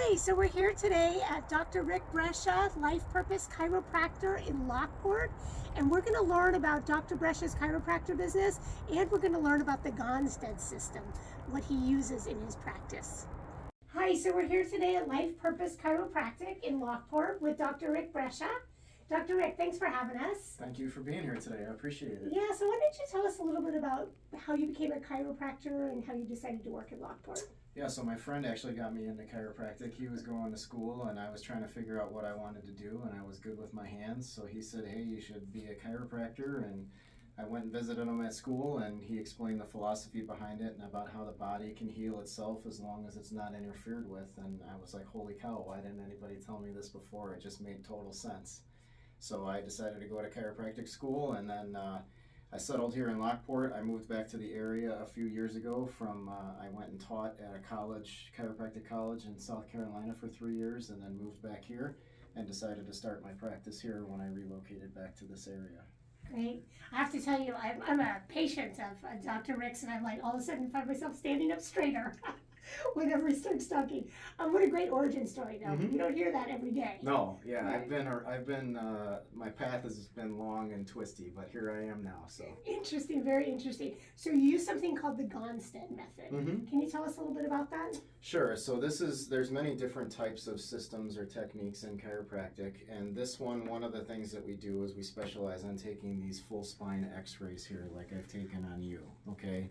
Hi, so we're here today at Dr. Rick Brescia, Life Purpose Chiropractor in Lockport, and we're going to learn about Dr. Brescia's chiropractor business, and we're going to learn about the Gottstead system, what he uses in his practice. Hi, so we're here today at Life Purpose Chiropractic in Lockport with Dr. Rick Brescia. Dr. Rick, thanks for having us. Thank you for being here today. I appreciate it. Yeah, so why don't you tell us a little bit about how you became a chiropractor and how you decided to work in Lockport? Yeah, so my friend actually got me into chiropractic. He was going to school and I was trying to figure out what I wanted to do, and I was good with my hands. So he said, hey, you should be a chiropractor. And I went and visited him at school, and he explained the philosophy behind it and about how the body can heal itself as long as it's not interfered with. And I was like, holy cow, why didn't anybody tell me this before? It just made total sense. So I decided to go to chiropractic school, and then I settled here in Lockport. I moved back to the area a few years ago from, I went and taught at a college, chiropractic college in South Carolina for 3 years, and then moved back here and decided to start my practice here when I relocated back to this area. Great. I have to tell you, I'm a patient of Dr. Rick's, and I'm like, all of a sudden find myself standing up straighter whenever he starts talking. What a great origin story, though. Mhm. You don't hear that every day. No, yeah, Right. I've been, my path has been long and twisty, but here I am now, so. Interesting, very interesting. So you use something called the Gottstead Method. Mhm. Can you tell us a little bit about that? Sure. So there's many different types of systems or techniques in chiropractic, and this one of the things that we do is we specialize on taking these full spine x-rays here, like I've taken on you, okay?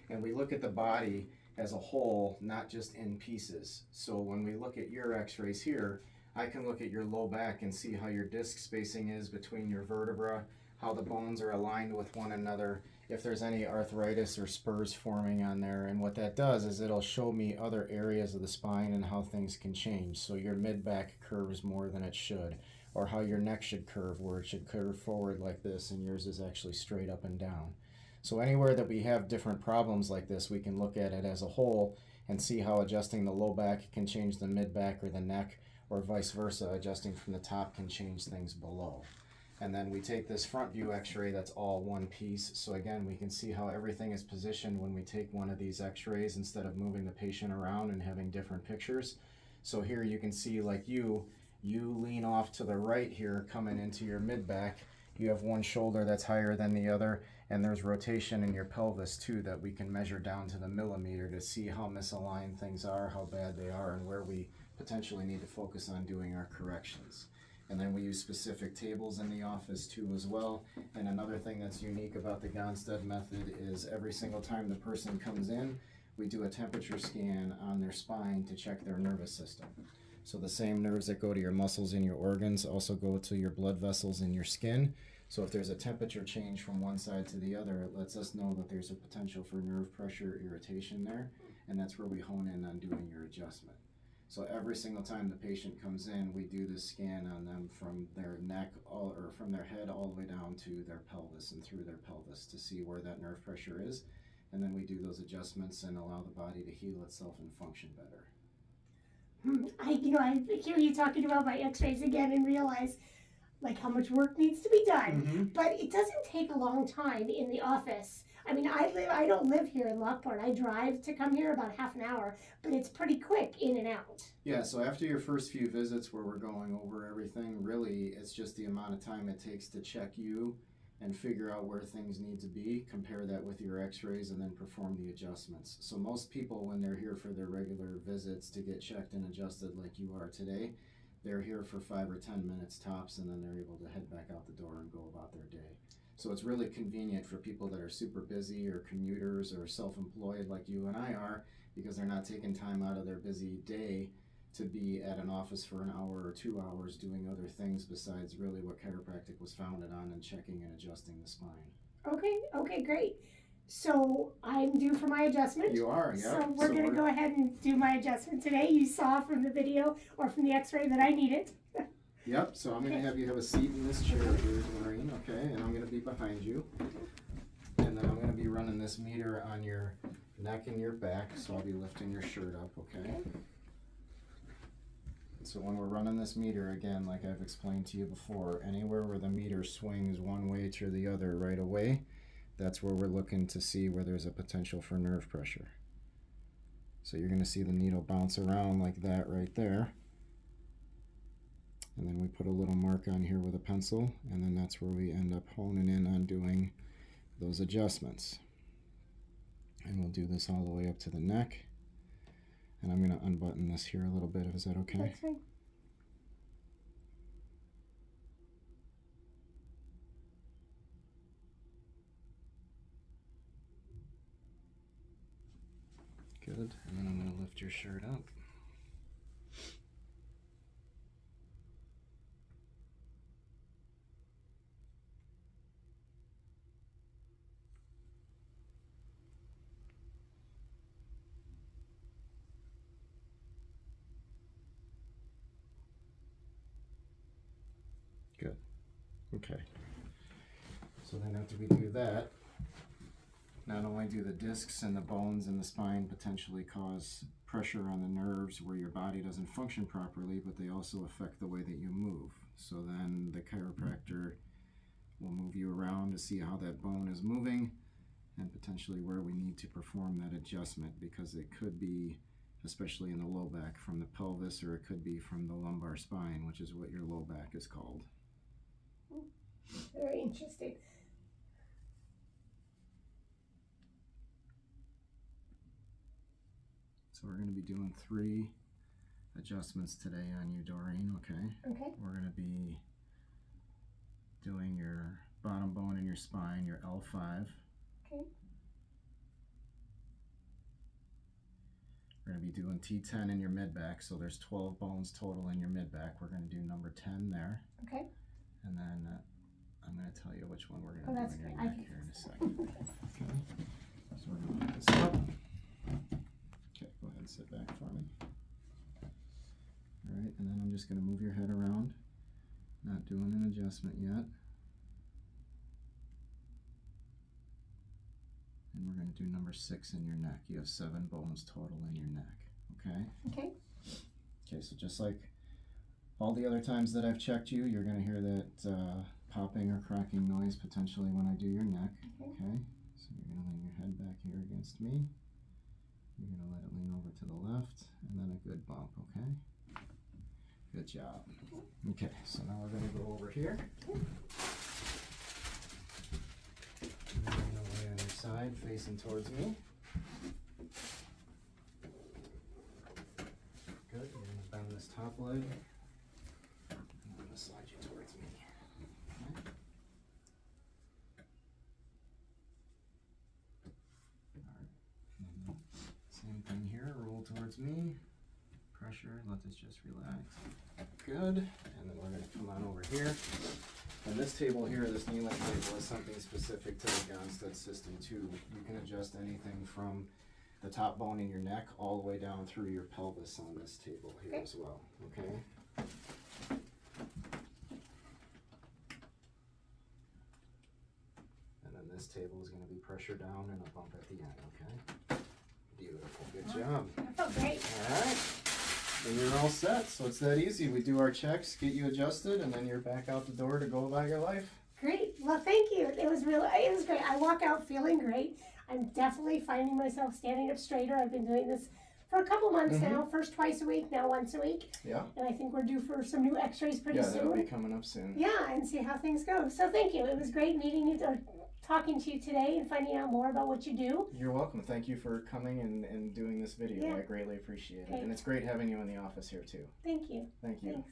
And we look at the body as a whole, not just in pieces. So when we look at your x-rays here, I can look at your low back and see how your disc spacing is between your vertebra, how the bones are aligned with one another, if there's any arthritis or spurs forming on there. And what that does is it'll show me other areas of the spine and how things can change. So your mid-back curves more than it should, or how your neck should curve, where it should curve forward like this and yours is actually straight up and down. So anywhere that we have different problems like this, we can look at it as a whole and see how adjusting the low back can change the mid-back or the neck, or vice versa, adjusting from the top can change things below. And then we take this front view x-ray that's all one piece. So again, we can see how everything is positioned when we take one of these x-rays instead of moving the patient around and having different pictures. So here you can see, like you lean off to the right here coming into your mid-back. You have one shoulder that's higher than the other, and there's rotation in your pelvis too that we can measure down to the millimeter to see how misaligned things are, how bad they are, and where we potentially need to focus on doing our corrections. And then we use specific tables in the office too as well. And another thing that's unique about the Gottstead method is every single time the person comes in, we do a temperature scan on their spine to check their nervous system. So the same nerves that go to your muscles and your organs also go to your blood vessels in your skin. So if there's a temperature change from one side to the other, it lets us know that there's a potential for nerve pressure irritation there, and that's where we hone in on doing your adjustment. So every single time the patient comes in, we do this scan on them from their neck or from their head all the way down to their pelvis and through their pelvis to see where that nerve pressure is. And then we do those adjustments and allow the body to heal itself and function better. I hear you talking about my x-rays again and realize like how much work needs to be done. Mm-hmm. But it doesn't take a long time in the office. I mean, I don't live here in Lockport. I drive to come here about half an hour, but it's pretty quick in and out. Yeah, so after your first few visits where we're going over everything, really it's just the amount of time it takes to check you and figure out where things need to be, compare that with your x-rays, and then perform the adjustments. So most people, when they're here for their regular visits to get checked and adjusted like you are today, they're here for 5 or 10 minutes tops, and then they're able to head back out the door and go about their day. So it's really convenient for people that are super busy or commuters or self-employed like you and I are, because they're not taking time out of their busy day to be at an office for an hour or 2 hours doing other things besides really what chiropractic was founded on, and checking and adjusting the spine. Okay, great. So I'm due for my adjustment. You are, yeah. So we're going to go ahead and do my adjustment today. You saw from the video or from the x-ray that I need it. Yep, so I'm going to have you have a seat in this chair here, Maureen, okay? And I'm going to be behind you. And then I'm going to be running this meter on your neck and your back, so I'll be lifting your shirt up, okay? So when we're running this meter, again, like I've explained to you before, anywhere where the meter swings one way to the other right away, that's where we're looking to see where there's a potential for nerve pressure. So you're going to see the needle bounce around like that right there. And then we put a little mark on here with a pencil, and then that's where we end up honing in on doing those adjustments. And we'll do this all the way up to the neck. And I'm going to unbutton this here a little bit. Is that okay? That's fine. Good. And then I'm going to lift your shirt up. Good. Okay. So then after we do that, not only do the discs and the bones and the spine potentially cause pressure on the nerves where your body doesn't function properly, but they also affect the way that you move. So then the chiropractor will move you around to see how that bone is moving and potentially where we need to perform that adjustment, because it could be, especially in the low back, from the pelvis, or it could be from the lumbar spine, which is what your low back is called. Very interesting. So we're going to be doing 3 adjustments today on you, Doreen, okay? Okay. We're going to be doing your bottom bone in your spine, your L5. Okay. We're going to be doing T10 in your mid-back, so there's 12 bones total in your mid-back. We're going to do number 10 there. Okay. And then I'm going to tell you which one we're going to Oh, do that's in your great. neck here in a second. Okay. So we're going to put this up. Okay, go ahead and sit back for me. All right, and then I'm just going to move your head around. Not doing an adjustment yet. And we're going to do number 6 in your neck. You have 7 bones total in your neck. Okay? Okay. Okay, so just like all the other times that I've checked you, you're going to hear that popping or cracking noise potentially when I do your neck. Okay? So you're going to lean your head back here against me. You're going to let it lean over to the left, and then a good bump, okay? Good job. Okay, so now we're going to go over here. You're going to lay on your side, facing towards me. Good, you're going to bend this top leg. And I'm going to slide you towards me. Okay. Alright, same thing here, roll towards me. Pressure, let this just relax. Good, and then we're going to come on over here. And this table here, this kneeling table, is something specific to the Gottstead system too. You can adjust anything from the top bone in your neck all the way down through your pelvis on this table here as well, okay? And then this table is going to be pressure down and a bump at the end, okay? Beautiful, good job. That felt great. All right. And you're all set, so it's that easy. We do our checks, get you adjusted, and then you're back out the door to go about your life. Great. Well, thank you. It was great. I walk out feeling great. I'm definitely finding myself standing up straighter. I've been doing this for a couple months now. First twice a week, now once a week. Yeah. And I think we're due for some new x-rays pretty soon. Yeah, that'll be coming up soon. Yeah, and see how things go. So thank you. It was great meeting you, or talking to you today and finding out more about what you do. You're welcome. Thank you for coming and doing this video. Yeah. I greatly appreciate it. Okay. And it's great having you in the office here too. Thank you. Thank you. Thanks.